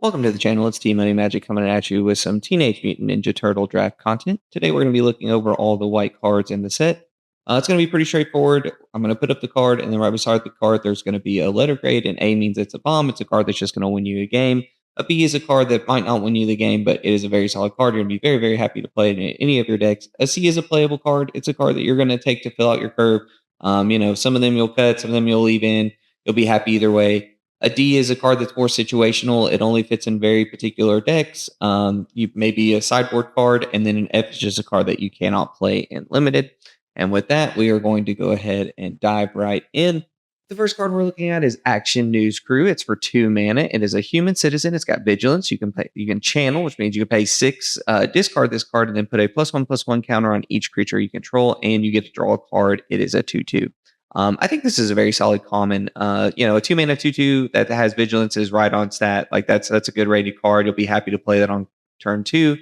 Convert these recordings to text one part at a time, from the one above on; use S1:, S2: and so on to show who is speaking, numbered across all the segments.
S1: Welcome to the channel. It's T Money Magic coming at you with some Teenage Mutant Ninja Turtle draft content. Today we're going to be looking over all the white cards in the set. It's going to be pretty straightforward. I'm going to put up the card, and then right beside the card, there's going to be a letter grade. And A means it's a bomb. It's a card that's just going to win you a game. A B is a card that might not win you the game, but it is a very solid card. You're going to be very, very happy to play it in any of your decks. A C is a playable card. It's a card that you're going to take to fill out your curve. Some of them you'll cut, some of them you'll leave in. You'll be happy either way. A D is a card that's more situational. It only fits in very particular decks. You maybe a sideboard card, and then an F is just a card that you cannot play in limited. And with that, we are going to go ahead and dive right in. The first card we're looking at is Action News Crew. It's for 2 mana. It is a human citizen. It's got vigilance. You can channel, which means you can pay 6, discard this card, and then put a +1/+1 counter on each creature you control, and you get to draw a card. It is a 2/2. I think this is a very solid common. A 2 mana 2/2 that has vigilance is right on stat. Like that's a good rated card. You'll be happy to play that on turn 2.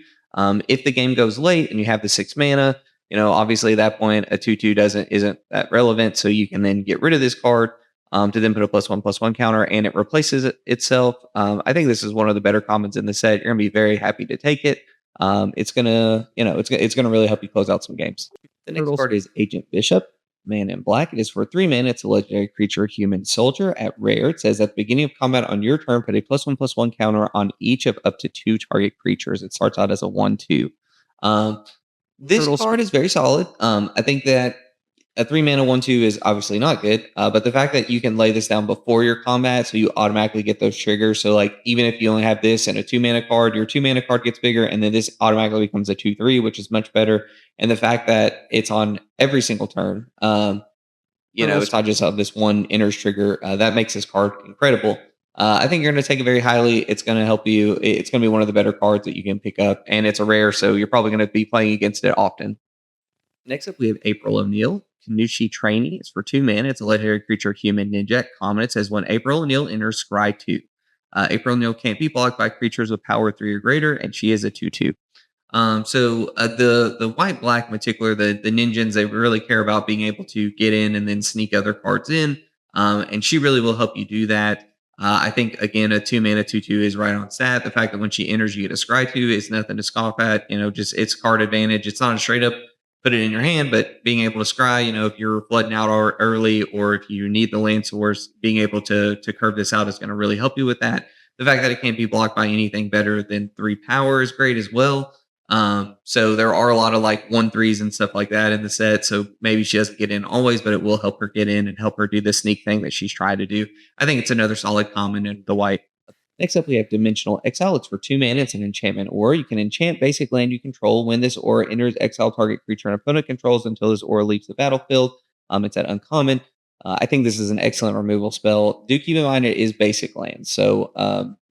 S1: If the game goes late and you have the 6 mana, obviously at that point a 2/2 isn't that relevant. So you can then get rid of this card to then put a +1/+1 counter, and it replaces itself. I think this is one of the better commons in the set. You're gonna be very happy to take it. It's gonna really help you close out some games. The next card is Agent Bishop. Man in black. It is for 3 mana. It's a legendary creature, human soldier. At rare, it says at the beginning of combat on your turn, put a +1/+1 counter on each of up to 2 target creatures. It starts out as a 1/2. This card is very solid. I think that a 3 mana 1/2 is obviously not good, but the fact that you can lay this down before your combat, so you automatically get those triggers. So, like, even if you only have this and a 2 mana card, your 2 mana card gets bigger, and then this automatically becomes a 2/3, which is much better. And the fact that it's on every single turn, it's not just this one enters trigger, that makes this card incredible. I think you're going to take it very highly. It's going to help you. It's going to be one of the better cards that you can pick up, and it's a rare, so you're probably going to be playing against it often. Next up, we have April O'Neil. Kanushi Trainee. It's for 2 mana. It's a legendary creature, human ninja. Common. It says when April O'Neil enters, scry 2. April O'Neil can't be blocked by creatures with power 3 or greater, and she is a 2/2. The white black in particular, the ninjas, they really care about being able to get in and then sneak other cards in. And she really will help you do that. I think again a 2 mana 2/2 is right on stat. The fact that when she enters you get a scry 2 is nothing to scoff at. Just it's card advantage. It's not a straight up put it in your hand, but being able to scry, if you're flooding out early or if you need the land source, being able to curve this out is going to really help you with that. The fact that it can't be blocked by anything better than 3 power is great as well. So there are a lot of like 1/3s and stuff like that in the set. So maybe she doesn't get in always, but it will help her get in and help her do the sneak thing that she's trying to do. I think it's another solid common in the white. Next up, we have Dimensional Exile. It's for 2 mana. It's an enchantment aura. You can enchant basic land you control. When this aura enters, exile target creature an opponent controls until this aura leaves the battlefield. It's at uncommon. I think this is an excellent removal spell. Do keep in mind it is basic lands. So,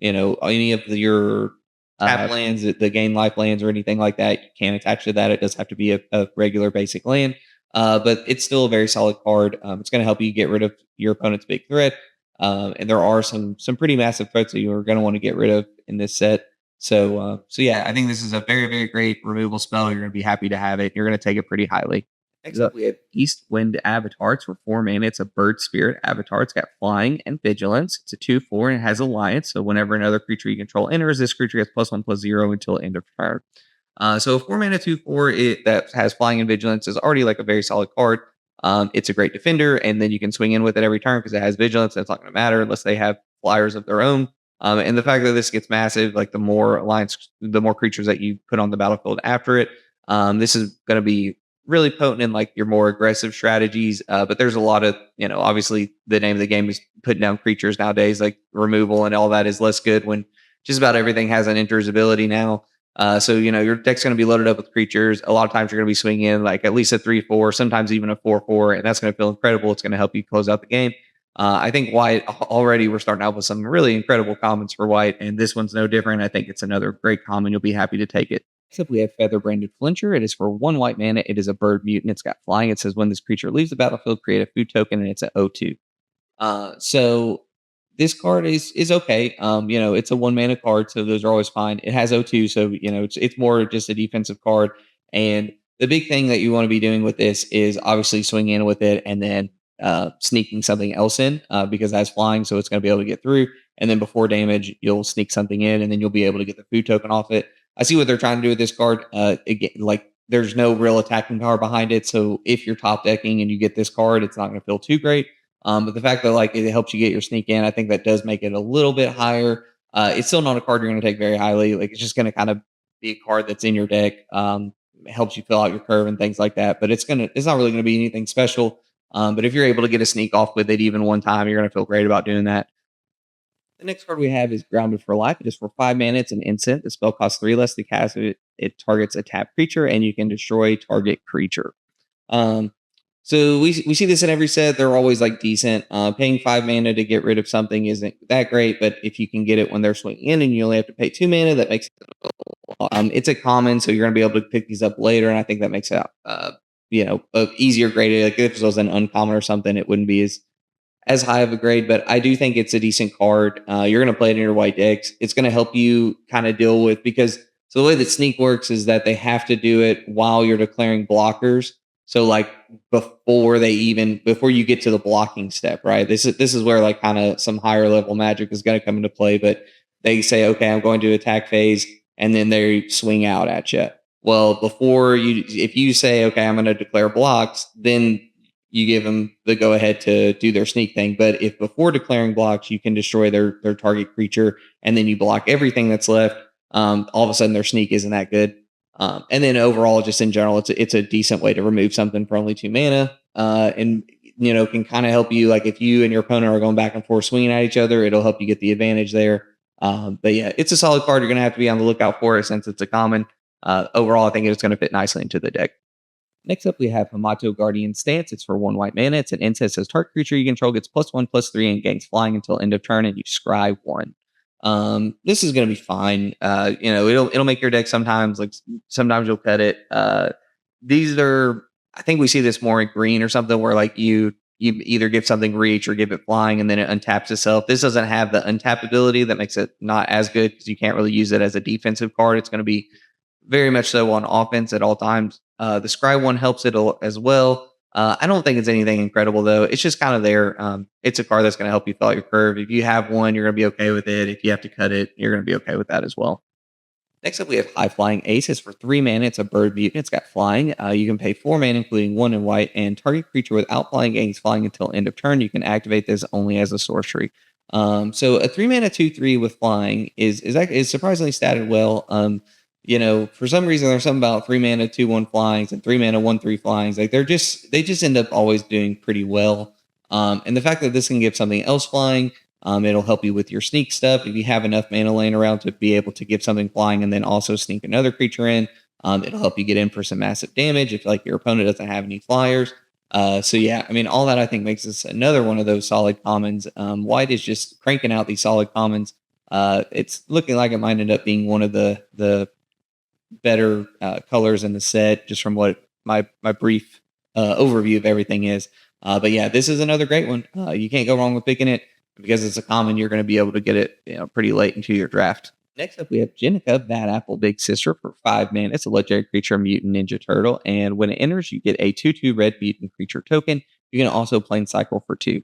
S1: any of your tap lands, the gain life lands, or anything like that, you can't attach to that. It does have to be a regular basic land. But it's still a very solid card. It's going to help you get rid of your opponent's big threat. And there are some pretty massive threats that you're going to want to get rid of in this set. So yeah, I think this is a very, very great removal spell. You're going to be happy to have it. You're going to take it pretty highly. Next up, we have East Wind Avatar. It's for 4 mana. It's a bird spirit avatar. It's got flying and vigilance. It's a 2/4 and it has alliance. So whenever another creature you control enters, this creature gets +1/+0 until end of turn. So a 4 mana 2/4 that has flying and vigilance is already like a very solid card. It's a great defender, and then you can swing in with it every turn because it has vigilance. And it's not going to matter unless they have flyers of their own. And the fact that this gets massive, like the more creatures that you put on the battlefield after it, this is going to be really potent in like your more aggressive strategies. But there's a lot of, obviously the name of the game is putting down creatures nowadays, like removal and all that is less good when just about everything has an enters ability now. So your deck's going to be loaded up with creatures. A lot of times you're going to be swinging in like at least a 3/4, sometimes even a 4/4, and that's going to feel incredible. It's going to help you close out the game. I think white already we're starting out with some really incredible commons for white, and this one's no different. I think it's another great common. You'll be happy to take it. Except we have Feather Branded Flincher. It is for 1 white mana. It is a bird mutant. It's got flying. It says when this creature leaves the battlefield, create a food token, and it's an 0/2. So this card is okay. It's a 1 mana card, so those are always fine. It has 0/2, so it's more just a defensive card. And the big thing that you want to be doing with this is obviously swinging in with it and then sneaking something else in because that's flying, so it's going to be able to get through. and then before damage, you'll sneak something in, and then you'll be able to get the food token off it. I see what they're trying to do with this card. Again, like there's no real attacking power behind it, so if you're top decking and you get this card, it's not going to feel too great. But the fact that like it helps you get your sneak in, I think that does make it a little bit higher. It's still not a card you're going to take very highly. Like it's just going to kind of be a card that's in your deck. Helps you fill out your curve and things like that. But it's not really going to be anything special. But if you're able to get a sneak off with it even one time, you're going to feel great about doing that. The next card we have is Grounded for Life. It is for 5 mana. It's an instant. The spell costs 3 less to cast it. It targets a tapped creature, and you can destroy target creature. Um, so we see this in every set. They're always like decent. Paying 5 mana to get rid of something isn't that great, but if you can get it when they're swinging in and you only have to pay 2 mana, that makes it's a common, so you're going to be able to pick these up later, and I think that makes it easier graded. Like if it was an uncommon or something, it wouldn't be as high of a grade, but I do think it's a decent card. You're going to play it in your white decks. It's going to help you kind of deal with because so the way that sneak works is that they have to do it while you're declaring blockers. So like before you get to the blocking step, right? This is where like kind of some higher level magic is going to come into play. But they say, okay, I'm going to attack phase, and then they swing out at you. Well, if you say, okay, I'm going to declare blocks, then you give them the go ahead to do their sneak thing. But if before declaring blocks, you can destroy their target creature and then you block everything that's left, all of a sudden their sneak isn't that good. And then overall, just in general, it's a decent way to remove something for only 2 mana. And can kind of help you. Like if you and your opponent are going back and forth swinging at each other, it'll help you get the advantage there. But yeah, it's a solid card. You're going to have to be on the lookout for it since it's a common. Overall, I think it's going to fit nicely into the deck. Next up, we have Hamato Guardian Stance. It's for 1 white mana. It's an instant. It says target creature you control gets +1/+3 and gains flying until end of turn, and you scry 1. This is going to be fine. It'll make your deck sometimes. Like sometimes you'll cut it. These are, I think we see this more in green or something where like you either give something reach or give it flying and then it untaps itself. This doesn't have the untap ability that makes it not as good because you can't really use it as a defensive card. It's going to be very much so on offense at all times. The Scry one helps it as well. I don't think it's anything incredible though. It's just kind of there. It's a card that's going to help you fill out your curve. If you have one, you're going to be okay with it. If you have to cut it, you're going to be okay with that as well. Next up, we have High Flying Ace. It's for 3 mana. It's a bird mutant. It's got flying. You can pay 4 mana, including 1 in white, and target creature without flying gains flying until end of turn. You can activate this only as a sorcery. So a 3 mana 2/3 with flying is surprisingly statted well. For some reason, there's something about 3 mana 2/1 flyings and 3 mana 1/3 flyings. Like they just end up always doing pretty well. And the fact that this can give something else flying, it'll help you with your sneak stuff. If you have enough mana laying around to be able to give something flying and then also sneak another creature in, it'll help you get in for some massive damage if like your opponent doesn't have any flyers. So yeah, I mean, all that I think makes this another one of those solid commons. White is just cranking out these solid commons. It's looking like it might end up being one of the better colors in the set, just from what my brief overview of everything is. But yeah, this is another great one. You can't go wrong with picking it because it's a common. You're going to be able to get it, pretty late into your draft. Next up, we have Jenica, Bad Apple Big Sister for 5 mana. It's a legendary creature, Mutant Ninja Turtle, and when it enters, you get a 2/2 red mutant creature token. You can also plane cycle for 2.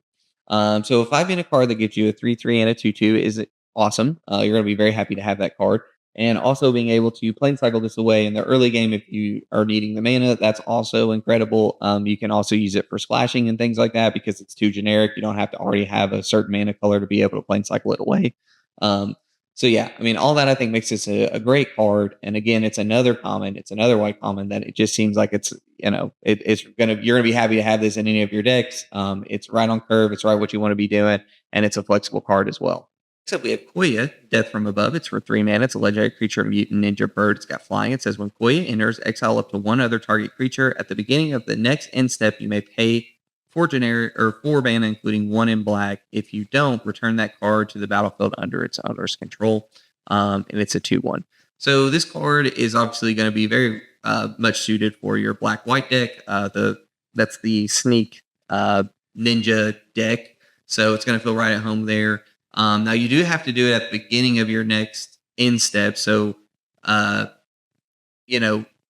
S1: So a 5 mana card that gives you a 3/3 and a 2/2 is awesome. You're going to be very happy to have that card. And also being able to plane cycle this away in the early game if you are needing the mana, that's also incredible. You can also use it for splashing and things like that because it's too generic. You don't have to already have a certain mana color to be able to plane cycle it away. So yeah, I mean, all that I think makes this a great card. And again, it's another common, it's another white common that it just seems like you're gonna be happy to have this in any of your decks. It's right on curve, it's right what you want to be doing, and it's a flexible card as well. Next up, we have Koya, Death from Above. It's for 3 mana. It's a legendary creature, mutant ninja bird. It's got flying. It says when Koya enters, exile up to 1 other target creature. At the beginning of the next end step, you may pay 4 mana, including 1 in black. If you don't, return that card to the battlefield under its owner's control. And it's a 2/1. So this card is obviously going to be very much suited for your black-white deck. That's the sneak ninja deck. So it's going to feel right at home there. Now you do have to do it at the beginning of your next end step. So,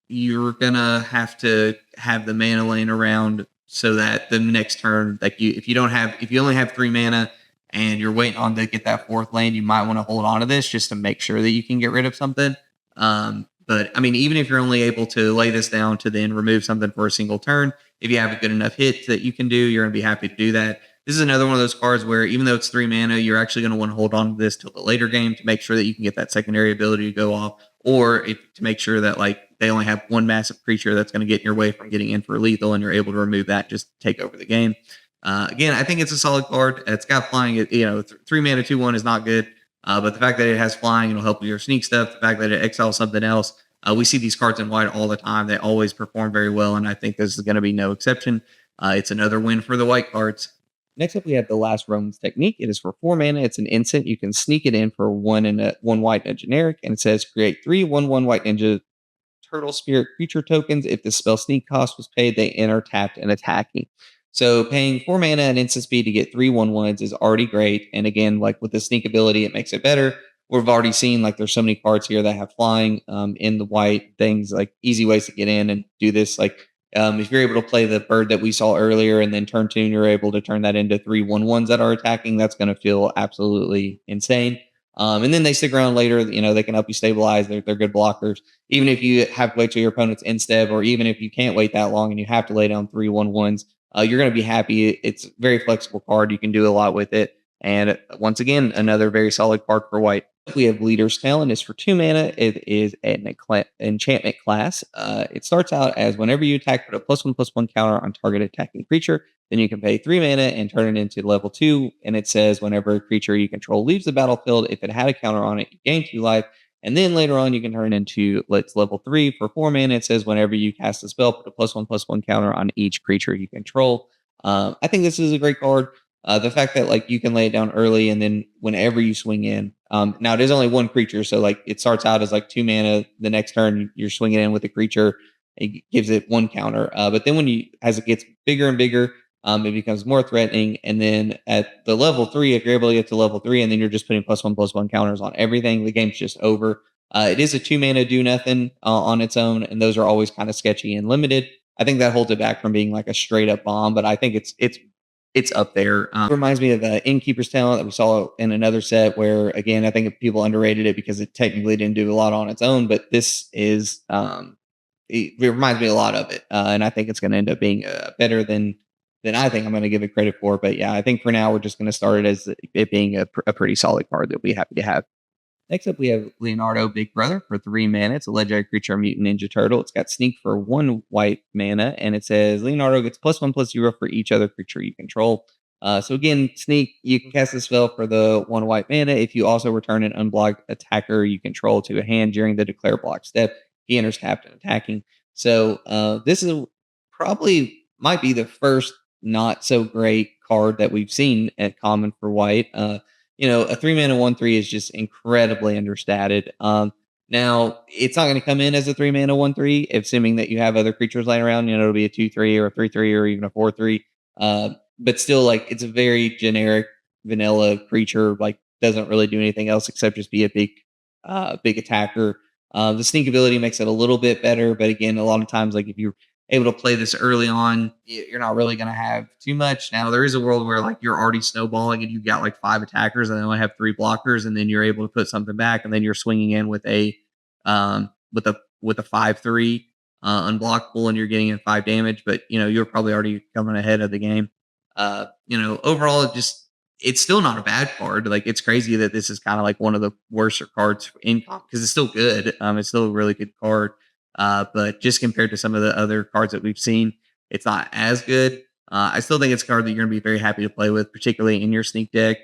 S1: you're gonna have to have the mana laying around so that the next turn, if you only have 3 mana and you're waiting on to get that fourth land, you might want to hold on to this just to make sure that you can get rid of something. But I mean, even if you're only able to lay this down to then remove something for a single turn, if you have a good enough hit that you can do, you're going to be happy to do that. This is another one of those cards where even though it's 3 mana, you're actually going to want to hold on to this till the later game to make sure that you can get that secondary ability to go off, or to make sure that like they only have one massive creature that's going to get in your way from getting in for lethal, and you're able to remove that, just take over the game. Again, I think it's a solid card. It's got flying. 3 mana 2/1 is not good, but the fact that it has flying, it'll help with your sneak stuff. The fact that it exiles something else. We see these cards in white all the time. They always perform very well, and I think this is going to be no exception. It's another win for the white cards. Next up, we have the Last Roman's Technique. It is for 4 mana. It's an instant. You can sneak it in for one white and a generic, and it says create 3/1/1 white ninja turtle spirit creature tokens. If the spell sneak cost was paid, they enter tapped and attacking. So paying 4 mana and instant speed to get 3/1/1s is already great. And again, like with the sneak ability, it makes it better. We've already seen like there's so many cards here that have flying in the white things, like easy ways to get in and do this. Like if you're able to play the bird that we saw earlier and then turn two, and you're able to turn that into 3/1/1s that are attacking, that's going to feel absolutely insane. And then they stick around later. They can help you stabilize. They're good blockers. Even if you have to wait till your opponent's instep, or even if you can't wait that long and you have to lay down 3/1/1s, you're going to be happy. It's a very flexible card. You can do a lot with it. And once again, another very solid card for white. We have Leader's Talent. It's for 2 mana. It is an enchantment class. It starts out as whenever you attack, put a +1/+1 counter on target attacking creature. Then you can pay 3 mana and turn it into level 2. And it says whenever a creature you control leaves the battlefield, if it had a counter on it, you gain 2 life. And then later on, you can turn it into level 3 for 4 mana. It says whenever you cast a spell, put a +1/+1 counter on each creature you control. I think this is a great card. The fact that like you can lay it down early and then whenever you swing in. Now it is only one creature, so like it starts out as like 2 mana. The next turn you're swinging in with a creature, it gives it one counter. But then as it gets bigger and bigger, it becomes more threatening. And then at the level 3, if you're able to get to level 3, and then you're just putting +1/+1 counters on everything, the game's just over. It is a 2 mana do nothing on its own, and those are always kind of sketchy and limited. I think that holds it back from being like a straight up bomb, but I think it's up there. It reminds me of Innkeeper's Talent that we saw in another set where, again, I think people underrated it because it technically didn't do a lot on its own, but this is, it reminds me a lot of it. And I think it's going to end up being better than I think I'm going to give it credit for. But yeah, I think for now, we're just going to start it as it being a pretty solid card that we'll be happy to have. Next up, we have Leonardo Big Brother for 3 mana. It's a legendary creature, Mutant Ninja Turtle. It's got Sneak for 1 white mana, and it says Leonardo gets +1/+0 for each other creature you control. So again, Sneak, you can cast the spell for the 1 white mana. If you also return an unblocked attacker you control to a hand during the declare block step, he enters tapped and attacking. So this is probably might be the first not so great card that we've seen at common for white. A 3 mana 1/3 is just incredibly understated. Now it's not going to come in as a 3 mana 1/3, assuming that you have other creatures lying around. It'll be a 2/3 or a 3/3 or even a 4/3. But still, like it's a very generic vanilla creature. Like doesn't really do anything else except just be a big attacker. The sneak ability makes it a little bit better, but again, a lot of times, like if you're able to play this early on, you're not really going to have too much. Now, there is a world where like you're already snowballing and you've got like 5 attackers and they only have 3 blockers, and then you're able to put something back, and then you're swinging in with a 5/3 unblockable, and you're getting in 5 damage. But you're probably already coming ahead of the game. Overall, it's still not a bad card. Like it's crazy that this is kind of like one of the worst cards in comp because it's still good. It's still a really good card. But just compared to some of the other cards that we've seen, it's not as good. I still think it's a card that you're going to be very happy to play with, particularly in your sneak deck,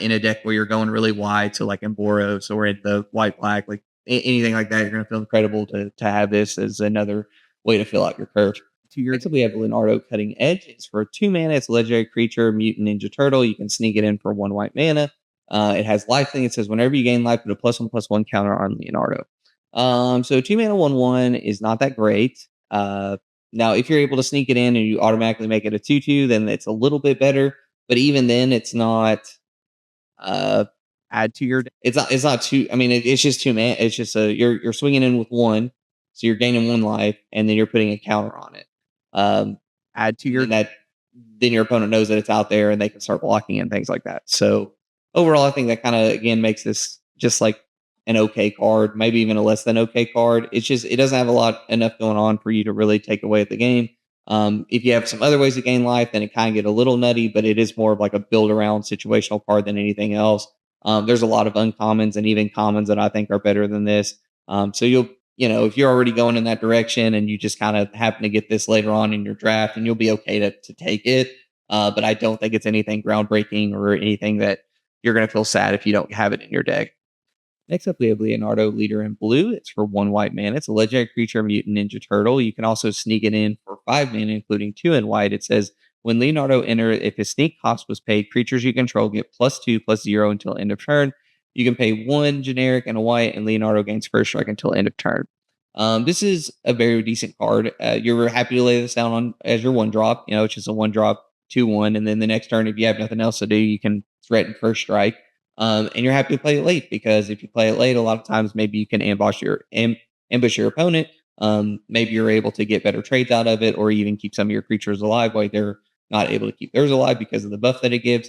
S1: in a deck where you're going really wide. So like in Boros or in the white black, like anything like that, you're going to feel incredible to have this as another way to fill out your curve. Next up, we have Leonardo Cutting Edge. It's for 2 mana. It's a legendary creature, Mutant Ninja Turtle. You can sneak it in for 1 white mana. It has life thing. It says whenever you gain life, put a +1/+1 counter on Leonardo. So 2 mana 1/1 is not that great. Now, if you're able to sneak it in and you automatically make it a 2/2, then it's a little bit better. But even then, it's not. Add to your. It's not too. I mean, it's just 2 mana. It's just you're swinging in with 1, so you're gaining 1 life, and then you're putting a counter on it. Add to your that then your opponent knows that it's out there and they can start blocking and things like that. So overall, I think that kind of again makes this just like an okay card, maybe even a less than okay card. It's just it doesn't have a lot enough going on for you to really take away at the game. If you have some other ways to gain life, then it kind of get a little nutty, but it is more of like a build around situational card than anything else. There's a lot of uncommons and even commons that I think are better than this. So if you're already going in that direction and you just kind of happen to get this later on in your draft, and you'll be okay to take it. But I don't think it's anything groundbreaking or anything that you're going to feel sad if you don't have it in your deck. Next up, we have Leonardo, leader in blue. It's for 1 white mana. It's a legendary creature, mutant ninja turtle. You can also sneak it in for 5 mana, including 2 in white. It says, when Leonardo enters, if his sneak cost was paid, creatures you control get +2/+0 until end of turn. You can pay 1 generic and a white, and Leonardo gains first strike until end of turn. This is a very decent card. You're happy to lay this down on as your 1 drop. It's just a 1 drop, 2/1, and then the next turn, if you have nothing else to do, you can threaten first strike. And you're happy to play it late because if you play it late, a lot of times maybe you can ambush your opponent. Maybe you're able to get better trades out of it, or even keep some of your creatures alive while they're not able to keep theirs alive because of the buff that it gives.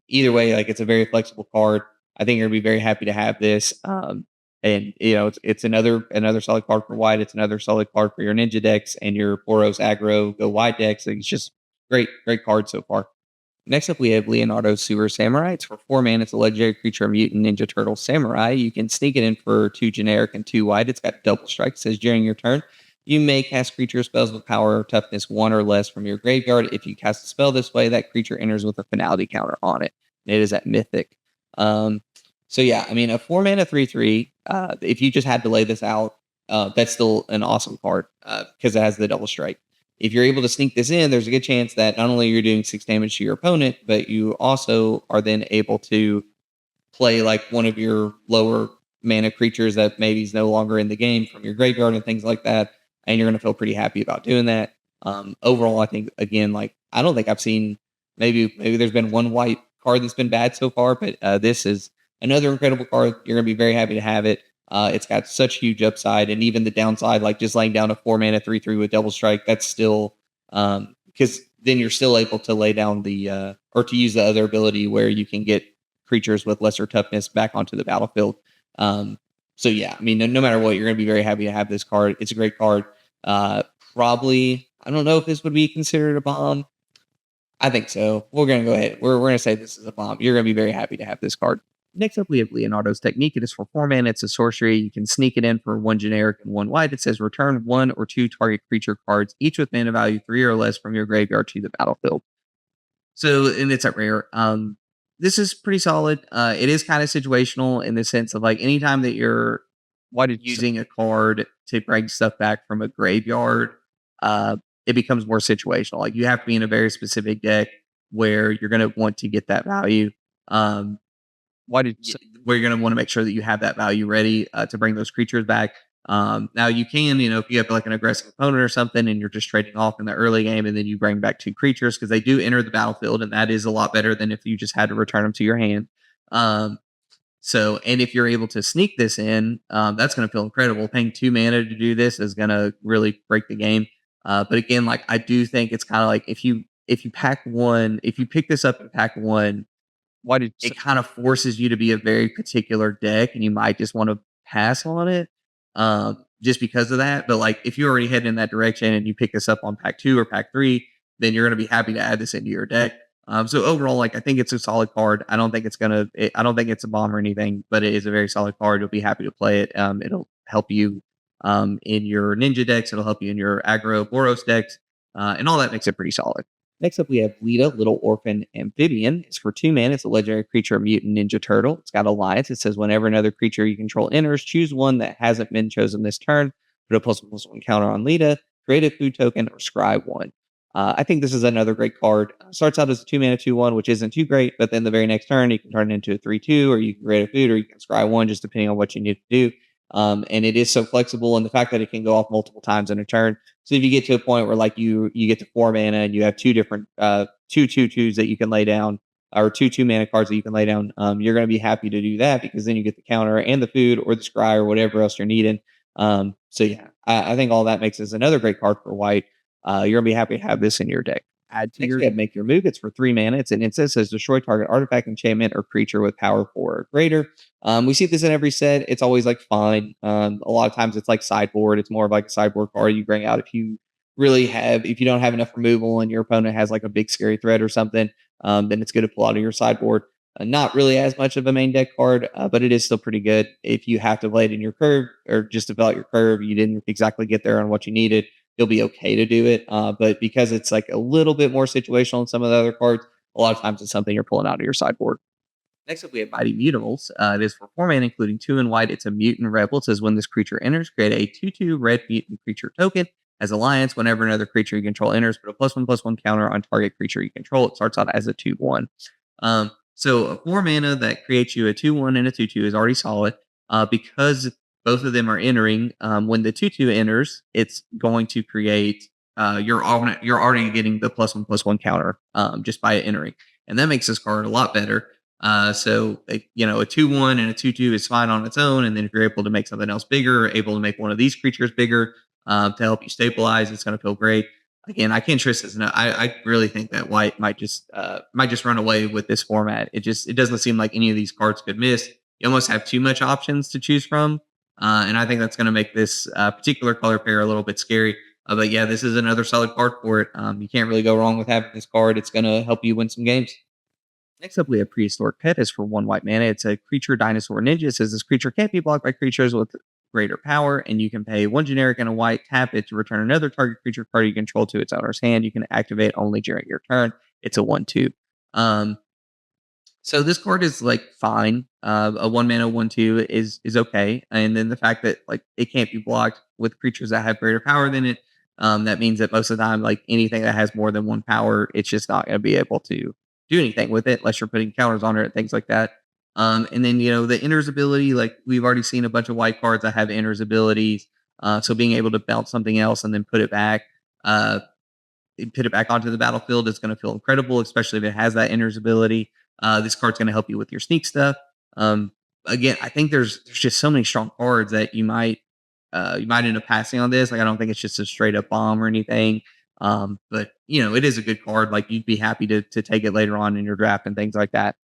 S1: Either way, like it's a very flexible card. I think you're gonna be very happy to have this. And it's another solid card for white. It's another solid card for your ninja decks and your Boros aggro go wide decks. Like, it's just great card so far. Next up, we have Leonardo Sewer Samurai. It's for 4 mana. It's a legendary creature, mutant ninja turtle samurai. You can sneak it in for 2 generic and 2 white. It's got double strike. It says during your turn, you may cast creature spells with power or toughness 1 or less from your graveyard. If you cast a spell this way, that creature enters with a finality counter on it. It is at Mythic. So yeah, I mean, a 4 mana 3/3. If you just had to lay this out, that's still an awesome card because it has the double strike. If you're able to sneak this in, there's a good chance that not only you're doing 6 damage to your opponent, but you also are then able to play like one of your lower mana creatures that maybe is no longer in the game from your graveyard and things like that. And you're going to feel pretty happy about doing that. Overall, I think again, like I don't think I've seen maybe there's been 1 white card that's been bad so far, but this is another incredible card. You're going to be very happy to have it. It's got such huge upside, and even the downside, like just laying down a 4 mana 3/3 with double strike, that's still because then you're still able to lay down the or to use the other ability where you can get creatures with lesser toughness back onto the battlefield. So yeah, I mean, no matter what, you're going to be very happy to have this card. It's a great card. Probably, I don't know if this would be considered a bomb. I think so. We're going to go ahead. We're going to say this is a bomb. You're going to be very happy to have this card. Next up, we have Leonardo's Technique. It is for 4 mana. It's a sorcery. You can sneak it in for 1 generic and 1 white. It says return 1 or 2 target creature cards, each with mana value 3 or less from your graveyard to the battlefield. So, and it's at rare. This is pretty solid. It is kind of situational in the sense of like anytime that you're using a card to bring stuff back from a graveyard, it becomes more situational. Like you have to be in a very specific deck where you're going to want to get that value. Where you're going to want to make sure that you have that value ready to bring those creatures back. Now you can, if you have like an aggressive opponent or something and you're just trading off in the early game and then you bring back 2 creatures because they do enter the battlefield, and that is a lot better than if you just had to return them to your hand. And if you're able to sneak this in, that's going to feel incredible. Paying 2 mana to do this is going to really break the game. But again, like I do think it's kind of like if you pick this up in pack 1, it kind of forces you to be a very particular deck, and you might just want to pass on it just because of that. But like if you're already heading in that direction and you pick this up on pack 2 or pack 3, then you're going to be happy to add this into your deck. So overall, like I think it's a solid card. I don't think it's a bomb or anything, but it is a very solid card. You'll be happy to play it. It'll help you in your ninja decks. It'll help you in your aggro Boros decks, and all that makes it pretty solid. Next up, we have Lita, Little Orphan Amphibian. It's for 2 mana. It's a legendary creature, a mutant ninja turtle. It's got Alliance. It says whenever another creature you control enters, choose one that hasn't been chosen this turn. Put a +1/+1 counter on Lita. Create a food token or scry 1. I think this is another great card. Starts out as a 2 mana 2/1, which isn't too great, but then the very next turn you can turn it into a 3/2, or you can create a food, or you can scry 1, just depending on what you need to do. And it is so flexible, and the fact that it can go off multiple times in a turn. So if you get to a point where like you get to 4 mana and you have 2 different 2/2/2s that you can lay down, or 2 mana cards that you can lay down, you're going to be happy to do that because then you get the counter and the food or the scry or whatever else you're needing. So yeah, I think all that makes this another great card for white. You're gonna be happy to have this in your deck.
S2: Add to
S1: Next,
S2: your
S1: we have Make Your Move. It's for 3 mana. It's an instant. Says destroy target artifact, enchantment, or creature with power 4 or greater. We see this in every set. It's always like fine. A lot of times it's like sideboard. It's more of like a sideboard card you bring out if you don't have enough removal and your opponent has like a big scary threat or something. Then it's good to pull out of your sideboard. Not really as much of a main deck card, but it is still pretty good. If you have to play it in your curve or just about your curve, you didn't exactly get there on what you needed, you'll be okay to do it. But because it's like a little bit more situational than some of the other cards, a lot of times it's something you're pulling out of your sideboard. Next up, we have Mighty Mutables. It is for 4 mana, including 2 and white. It's a mutant rebel. It says when this creature enters, create a 2/2 red mutant creature token. As Alliance, whenever another creature you control enters, put a +1/+1 counter on target creature you control. It starts out as a 2/1. So a 4 mana that creates you a 2/1 and a 2/2 is already solid. Because both of them are entering. When the 2/2 enters, it's going to create. You're already getting the +1/+1 counter just by it entering, and that makes this card a lot better. A 2/1 and a 2/2 is fine on its own, and then if you're able to make something else bigger, or able to make one of these creatures bigger to help you stabilize, it's going to feel great. Again, I can't stress this enough. I really think that White might just run away with this format. It doesn't seem like any of these cards could miss. You almost have too much options to choose from, and I think that's going to make this particular color pair a little bit scary. But yeah, this is another solid card for it. You can't really go wrong with having this card. It's going to help you win some games. Next up, we have Prehistoric Pet. Is for 1 white mana. It's a creature dinosaur ninja. It says this creature can't be blocked by creatures with greater power, and you can pay 1 generic and a white, tap it to return another target creature card you control to its owner's hand. You can activate only during your turn. It's a 1/2. Um, so this card is like fine. A 1 mana 1/2 is okay, and then the fact that like it can't be blocked with creatures that have greater power than it. That means that most of the time, like anything that has more than one power, it's just not going to be able to do anything with it unless you're putting counters on it and things like that. And then the enters ability, like we've already seen a bunch of white cards that have enters abilities. So being able to bounce something else and then uh, put it back onto the battlefield is going to feel incredible, especially if it has that enters ability. This card's going to help you with your sneak stuff. Um, Again, I think there's just so many strong cards that you might end up passing on this. Like I don't think it's just a straight up bomb or anything. But it is a good card. Like you'd be happy to take it later on in your draft and things like that.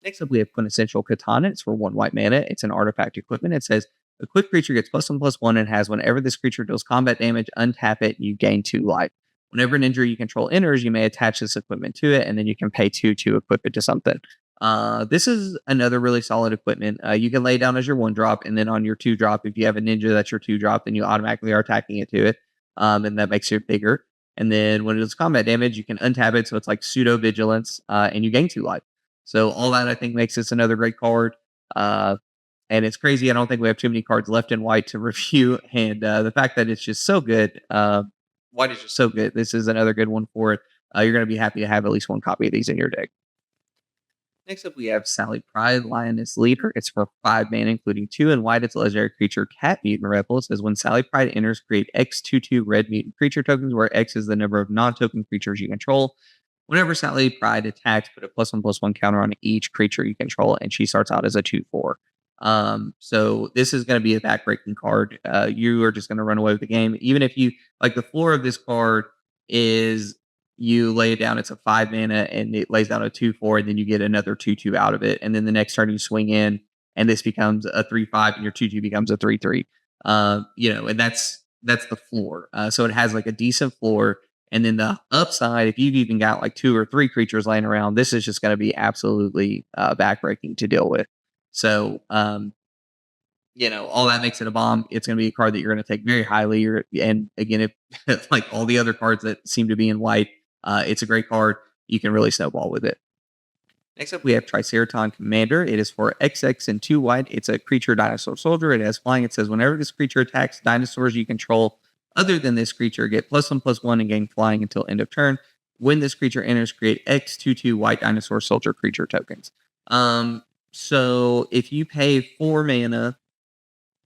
S1: Next up, we have Quintessential Katana. It's for 1 white mana. It's an artifact equipment. It says a quick creature gets +1/+1 and has whenever this creature deals combat damage, untap it, you gain 2 life. Whenever an injury you control enters, you may attach this equipment to it, and then you can pay 2 to equip it to something. This is another really solid equipment. You can lay down as your 1 drop, and then on your 2 drop, if you have a ninja that's your 2 drop, then you automatically are attacking it to it, and that makes it bigger. And then when it does combat damage, you can untap it, so it's like pseudo vigilance, and you gain 2 life. So all that I think makes this another great card. Uh, and it's crazy. I don't think we have too many cards left in white to review. And the fact that it's just so good, white is just so good. This is another good one for it. You're going to be happy to have at least one copy of these in your deck. Next up, we have Sally Pride, Lioness Leader. It's for 5 mana, including 2 and white. It's a legendary creature, Cat Mutant Rebel. It says when Sally Pride enters, create X/2/2 red mutant creature tokens, where X is the number of non-token creatures you control. Whenever Sally Pride attacks, put a +1/+1 counter on each creature you control, and she starts out as a 2/4. So this is going to be a backbreaking card. You are just going to run away with the game, even if you like the floor of this card is you lay it down. It's a 5 mana, and it lays down a 2/4, and then you get another 2/2 out of it, and then the next turn you swing in, and this becomes a 3/5, and your 2/2 becomes a 3/3. And that's the floor. So it has like a decent floor. And then the upside, if you've even got like 2 or 3 creatures laying around, this is just going to be absolutely backbreaking to deal with. So, all that makes it a bomb. It's going to be a card that you're going to take very highly. And again, if like all the other cards that seem to be in white, it's a great card. You can really snowball with it. Next up, we have Triceraton Commander. It is for XX and 2 white. It's a creature dinosaur soldier. It has flying. It says whenever this creature attacks dinosaurs you control, other than this creature, get +1/+1 and gain flying until end of turn. When this creature enters, create X/2/2 white dinosaur soldier creature tokens. So if you pay 4 mana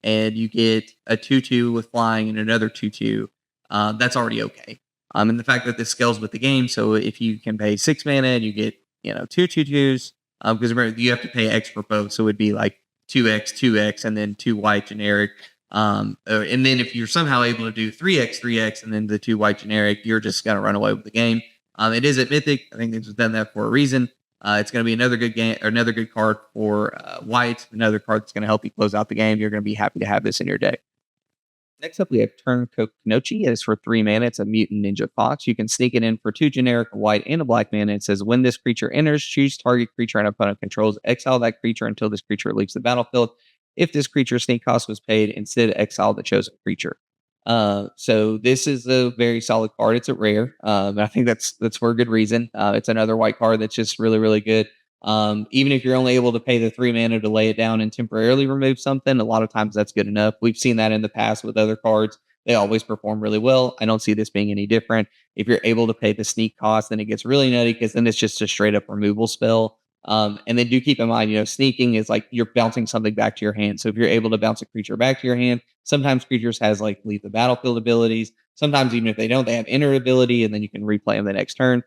S1: and you get a 2/2 with flying and another 2/2, that's already okay. And the fact that this scales with the game, so if you can pay 6 mana and you get 2/2s, because remember you have to pay X for both, so it'd be like 2x, 2x, and then 2 white generic. And then if you're somehow able to do 3x, 3x, and then the 2 white generic, you're just gonna run away with the game. It is at Mythic. I think they've just done that for a reason. It's going to be another good game, or another good card for white. Another card that's going to help you close out the game. You're going to be happy to have this in your deck. Next up, we have Turncoat Kanochi. It is for 3 mana. It's a mutant ninja fox. You can sneak it in for 2 generic, a white, and a black mana. It says when this creature enters, choose target creature an opponent controls. Exile that creature until this creature leaves the battlefield. If this creature's sneak cost was paid, instead exile the chosen creature. So this is a very solid card. It's a rare. And I think that's for a good reason. It's another white card that's just really, really good. Even if you're only able to pay the 3 mana to lay it down and temporarily remove something, a lot of times that's good enough. We've seen that in the past with other cards. They always perform really well. I don't see this being any different. If you're able to pay the sneak cost, then it gets really nutty because then it's just a straight up removal spell. And then do keep in mind, sneaking is like you're bouncing something back to your hand. So if you're able to bounce a creature back to your hand, sometimes creatures has like leave the battlefield abilities. Sometimes even if they don't, they have enter ability, and then you can replay them the next turn.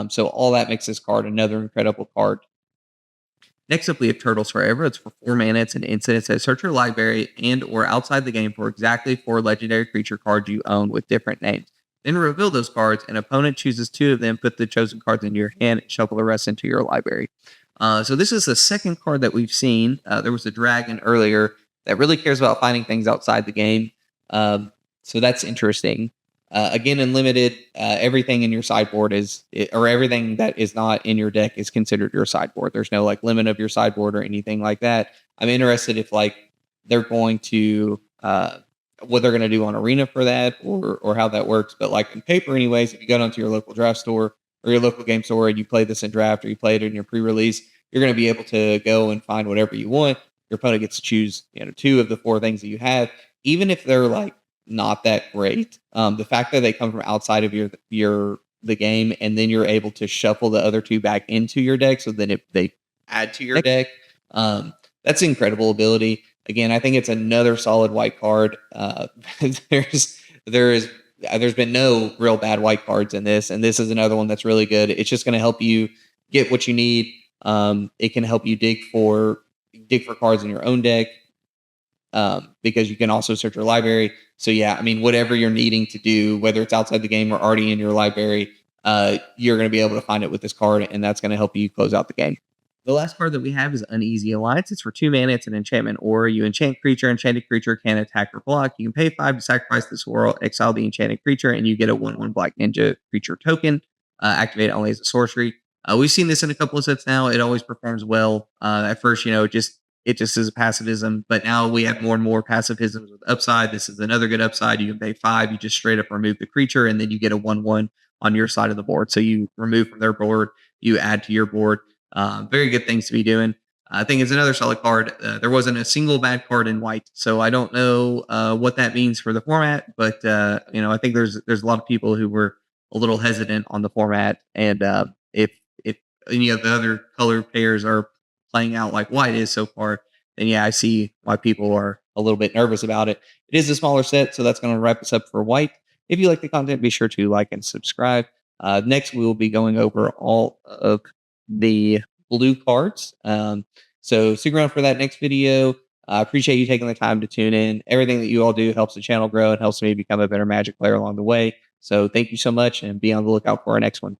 S1: So all that makes this card another incredible card. Next up, we have Turtles Forever. It's for 4 mana. It's an instant. It says search your library and or outside the game for exactly 4 legendary creature cards you own with different names. Then reveal those cards. An opponent chooses 2 of them. Put the chosen cards into your hand and shuffle the rest into your library. So this is the second card that we've seen. There was a dragon earlier that really cares about finding things outside the game. So that's interesting. Again, in limited, everything in your sideboard or everything that is not in your deck is considered your sideboard. There's no like limit of your sideboard or anything like that. I'm interested if like they're going to what they're going to do on Arena for that, or how that works. But like in paper, anyways, if you go down to your local draft store or your local game store and you play this in draft, or you play it in your pre-release, you're going to be able to go and find whatever you want. Your opponent gets to choose 2 of the 4 things that you have, even if they're like not that great. The fact that they come from outside of the game, and then you're able to shuffle the other 2 back into your deck, so then if they add to your deck, that's incredible ability. Again, I think it's another solid white card. There's been no real bad white cards in this, and this is another one that's really good. It's just going to help you get what you need. It can help you dig for cards in your own deck. Because you can also search your library. So yeah, I mean, whatever you're needing to do, whether it's outside the game or already in your library, you're going to be able to find it with this card, and that's going to help you close out the game. The last card that we have is Uneasy Alliance. It's for 2 mana. It's an enchantment aura. You enchant creature. Enchanted creature can attack or block. You can pay 5 to sacrifice this aura, exile the enchanted creature, and you get a 1/1 black ninja creature token. Activate only as a sorcery. We've seen this in a couple of sets now. It always performs well. At first, it just is a passivism, but now we have more and more passivisms with upside. This is another good upside. You can pay 5. You just straight up remove the creature, and then you get a 1/1 on your side of the board. So you remove from their board, you add to your board. Very good things to be doing. I think it's another solid card. There wasn't a single bad card in white, so I don't know what that means for the format. But I think there's a lot of people who were a little hesitant on the format, and if any of the other color pairs are playing out like white is so far, then yeah, I see why people are a little bit nervous about it. It is a smaller set, so that's going to wrap us up for white. If you like the content, be sure to like and subscribe. Next, we will be going over all of the blue cards. So stick around for that next video. I appreciate you taking the time to tune in. Everything that you all do helps the channel grow and helps me become a better Magic player along the way. So thank you so much, and be on the lookout for our next one.